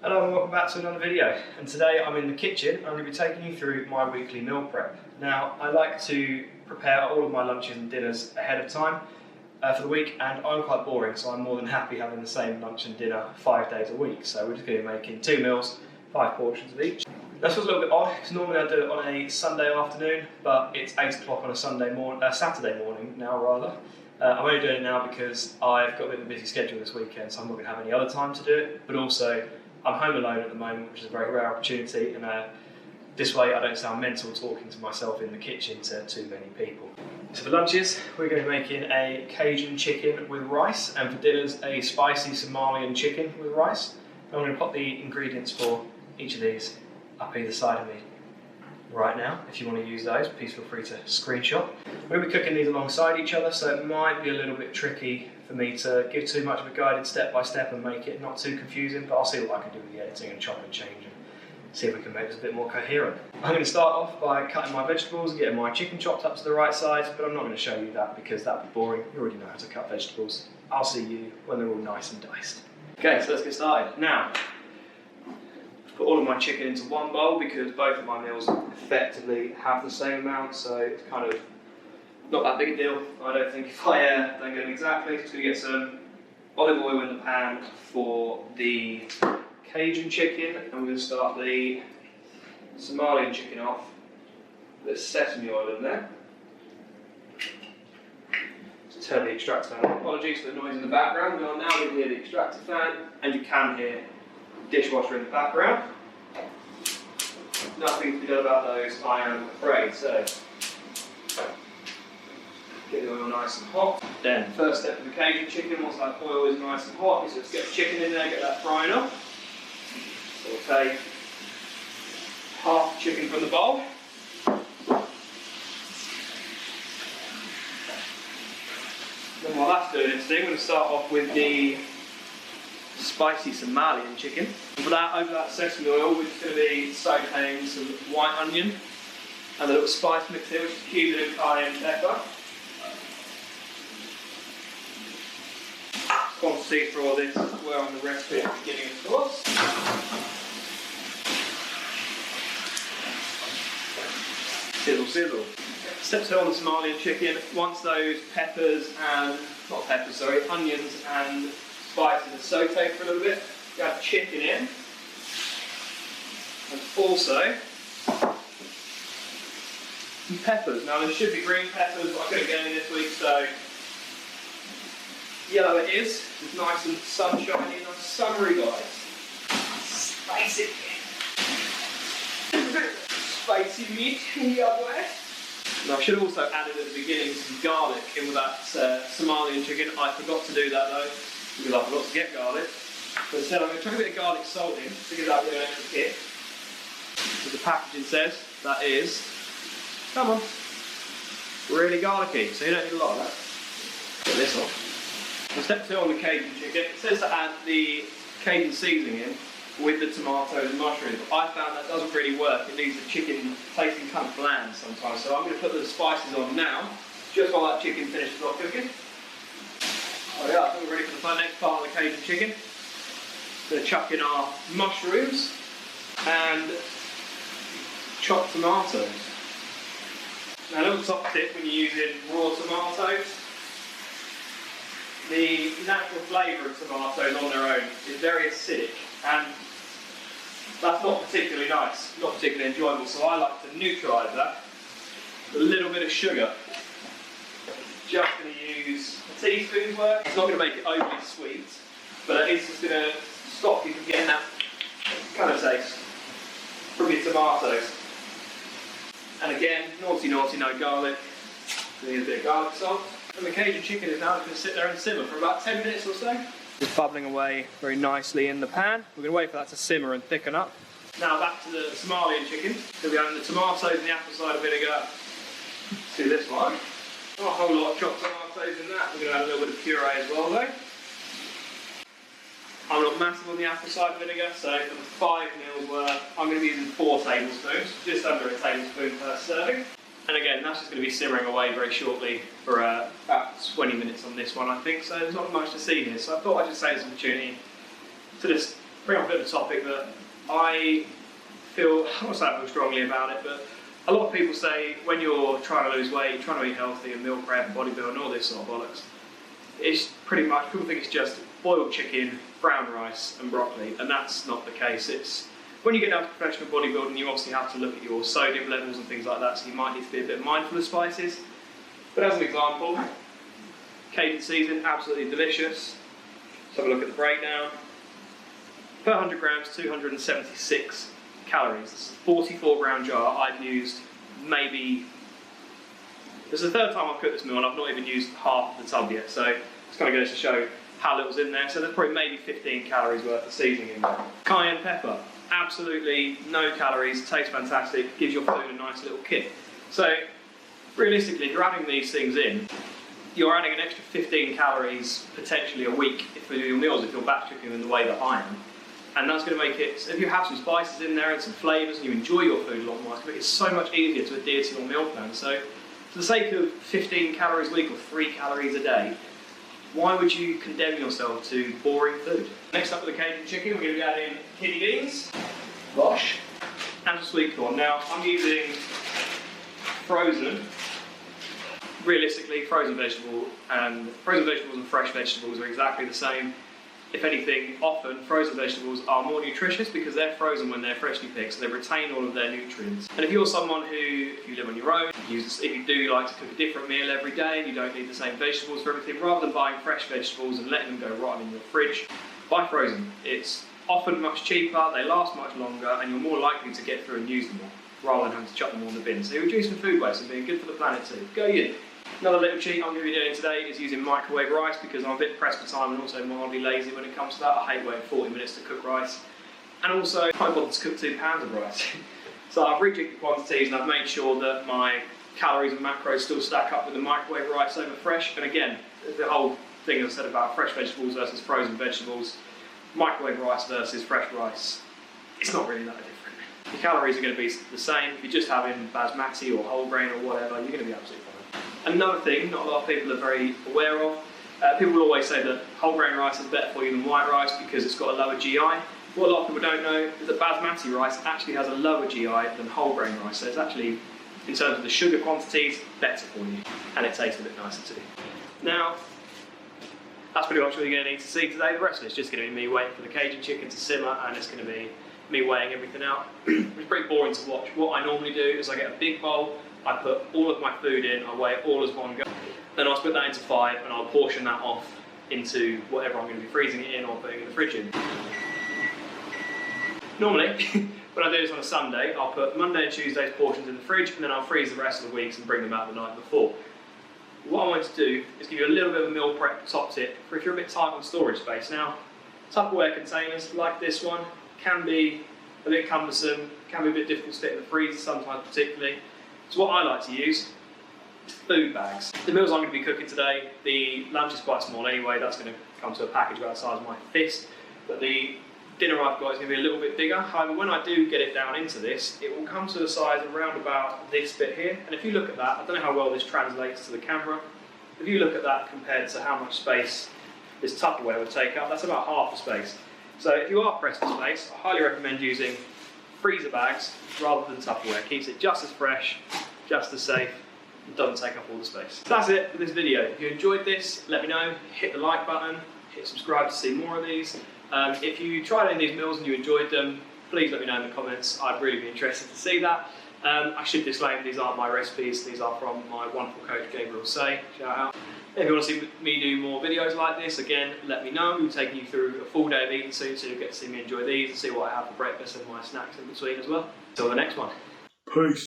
Hello and welcome back to another video, and today I'm in the kitchen and I'm going to be taking you through my weekly meal prep. Now I like to prepare all of my lunches and dinners ahead of time for the week, and I'm quite boring, so I'm more than happy having the same lunch and dinner 5 days a week. So we're just going to be making 2 meals, 5 portions of each. That feels a little bit odd because normally I do it on a Sunday afternoon, but it's 8 o'clock on a Saturday morning now rather. I'm only doing it now because I've got a bit of a busy schedule this weekend, so I'm not going to have any other time to do it, but also I'm home alone at the moment, which is a very rare opportunity, and this way I don't sound mental talking to myself in the kitchen to too many people. So for lunches, we're going to be making a Cajun chicken with rice, and for dinners, a spicy Somalian chicken with rice. I'm going to put the ingredients for each of these up either side of me right now. If you want to use those, please feel free to screenshot. We're going to be cooking these alongside each other, so it might be a little bit tricky for me to give too much of a guided step by step and make it not too confusing, but I'll see what I can do with the editing and chop and change and see if we can make this a bit more coherent. I'm going to start off by cutting my vegetables and getting my chicken chopped up to the right size, but I'm not going to show you that because that would be boring. You already know how to cut vegetables. I'll see you when they're all nice and diced. Okay, so let's get started. Now, put all of my chicken into one bowl because both of my meals effectively have the same amount, so it's kind of not that big a deal, I don't think, if I don't get them exactly. Just going to get some olive oil in the pan for the Cajun chicken, and we're going to start the Somalian chicken off. There's sesame oil in there. Just turn the extractor on. Apologies for the noise in the background. You'll now hear the extractor fan, and you can hear dishwasher in the background. Nothing to do about those, I am afraid. So, get the oil nice and hot. Then, first step of the Cajun chicken, once that oil is nice and hot, is just get the chicken in there, get that frying up. So we'll take half the chicken from the bowl. Then while that's doing its thing, we're going to start off with the spicy Somalian chicken. And for that, over that sesame oil, we're just going to be sauteing some white onion and a little spice mix here, which is cumin and cayenne pepper. Quantity for all this were on the recipe at the beginning, of course. Sizzle, sizzle. Step 2 on the Somalian chicken. Once those onions and spices are sauteed for a little bit, you add chicken in, and also some peppers. Now there should be green peppers, but I couldn't get any this week, so yellow it is. It's nice and sunshiny and summery, guys. Spicy. Spicy meat, yeah boy. Now I should have also added at the beginning some garlic in with that Somalian chicken. I forgot to do that though, because I forgot to get garlic. But instead I'm going to chuck a bit of garlic salt in to give that a bit of an extra kick. As the packaging says, that is, come on, really garlicky, so you don't need a lot of that. Get this off. So step 2 on the Cajun chicken, it says to add the Cajun seasoning in with the tomatoes and mushrooms, but I found that doesn't really work. It leaves the chicken tasting kind of bland sometimes, so I'm going to put the spices on now, just while that chicken finishes off cooking. Oh yeah, I think we're ready for the next part of the Cajun chicken. Going to chuck in our mushrooms and chopped tomatoes. Now a little top tip when you're using raw tomatoes, the natural flavour of tomatoes on their own is very acidic, and that's not particularly nice, not particularly enjoyable, so I like to neutralise that with a little bit of sugar. Just going to use a teaspoon's worth. It's not going to make it overly sweet, but it is just going to stop you from getting that kind of taste from your tomatoes. And again, naughty, no garlic. Need a bit of garlic salt. And the Cajun chicken is now going to sit there and simmer for about 10 minutes or so. Just bubbling away very nicely in the pan. We're going to wait for that to simmer and thicken up. Now back to the Somalian chicken. So we're adding the tomatoes and the apple cider vinegar to this one. Not a whole lot of chopped tomatoes in that. We're going to add a little bit of puree as well though. I'm not massive on the apple cider vinegar, so for the 5 ml worth, I'm going to be using 4 tablespoons, just under a tablespoon per serving. And again, that's just going to be simmering away very shortly for about 20 minutes on this one, I think, so there's not much to see here. So I thought I'd just take this opportunity to just bring up a bit of a topic that I feel, I won't say I feel strongly about it, but a lot of people say when you're trying to lose weight, trying to eat healthy and meal prep, bodybuilding and all this sort of bollocks, it's pretty much, people think it's just boiled chicken, brown rice and broccoli, and that's not the case. It's when you get down to professional bodybuilding, you obviously have to look at your sodium levels and things like that, so you might need to be a bit mindful of spices. But as an example, Cajun seasoning, absolutely delicious. Let's have a look at the breakdown. Per 100 grams, 276 calories. This is a 44 gram jar. I've used maybe, this is the third time I've cooked this meal and I've not even used half of the tub yet, so it's kind of goes to show how little's in there. So there's probably maybe 15 calories worth of seasoning in there. Cayenne pepper, absolutely no calories, tastes fantastic, gives your food a nice little kick. So realistically, if you're adding these things in, you're adding an extra 15 calories potentially a week for your meals if you're batch cooking in the way that I am. And that's going to make it, if you have some spices in there and some flavours and you enjoy your food a lot more, it's going to make it so much easier to adhere to your meal plan. So for the sake of 15 calories a week or 3 calories a day, why would you condemn yourself to boring food? Next up with the Cajun chicken, we're going to be adding kidney beans, gosh, and some sweet corn. Now I'm using frozen. Realistically, frozen vegetables and fresh vegetables are exactly the same. If anything, often frozen vegetables are more nutritious because they're frozen when they're freshly picked, so they retain all of their nutrients. And if you're someone who, if you live on your own, if you do like to cook a different meal every day and you don't need the same vegetables for everything, rather than buying fresh vegetables and letting them go rotten in your fridge, buy frozen. It's often much cheaper, they last much longer, and you're more likely to get through and use them all, rather than having to chuck them all in the bin. So you're reducing food waste and being good for the planet too. Go you. Another little cheat I'm going to be doing today is using microwave rice because I'm a bit pressed for time and also mildly lazy when it comes to that. I hate waiting 40 minutes to cook rice. And also, I can't bother to cook 2 pounds of rice. So I've rejigged the quantities and I've made sure that my calories and macros still stack up with the microwave rice over fresh. And again, the whole thing I said about fresh vegetables versus frozen vegetables, microwave rice versus fresh rice, it's not really that different. The calories are going to be the same. If you're just having basmati or whole grain or whatever, you're going to be absolutely fine. Another thing not a lot of people are very aware of, people will always say that whole grain rice is better for you than white rice because it's got a lower GI. What a lot of people don't know is that basmati rice actually has a lower GI than whole grain rice, so it's actually, in terms of the sugar quantities, better for you, and it tastes a bit nicer too. Now, that's pretty much what you're going to need to see today. The rest of it's just going to be me waiting for the Cajun chicken to simmer, and it's going to be me weighing everything out. It's pretty boring to watch. What I normally do is I get a big bowl, I put all of my food in, I weigh it all as one go. Then I'll split that into 5 and I'll portion that off into whatever I'm going to be freezing it in or putting in the fridge in. Normally, when I do this on a Sunday, I'll put Monday and Tuesday's portions in the fridge and then I'll freeze the rest of the weeks and bring them out the night before. What I want to do is give you a little bit of a meal prep top tip for if you're a bit tight on storage space. Now, Tupperware containers like this one can be a bit cumbersome, can be a bit difficult to fit in the freezer sometimes particularly. So what I like to use is food bags. The meals I'm going to be cooking today, the lunch is quite small anyway, that's going to come to a package about the size of my fist, but the dinner I've got is going to be a little bit bigger. However, when I do get it down into this, it will come to a size around about this bit here, and if you look at that, I don't know how well this translates to the camera, if you look at that compared to how much space this Tupperware would take up, that's about half the space. So if you are pressed for space, I highly recommend using freezer bags rather than Tupperware. It keeps it just as fresh, just as safe, and doesn't take up all the space. So that's it for this video. If you enjoyed this, let me know. Hit the like button, hit subscribe to see more of these. If you tried any of these meals and you enjoyed them, please let me know in the comments. I'd really be interested to see that. I should disclaim these aren't my recipes, these are from my wonderful coach Gabriel Say. Shout out. If you want to see me do more videos like this, again, let me know. We'll be taking you through a full day of eating soon, so you'll get to see me enjoy these and see what I have for breakfast and my snacks in between as well. Until the next one. Peace.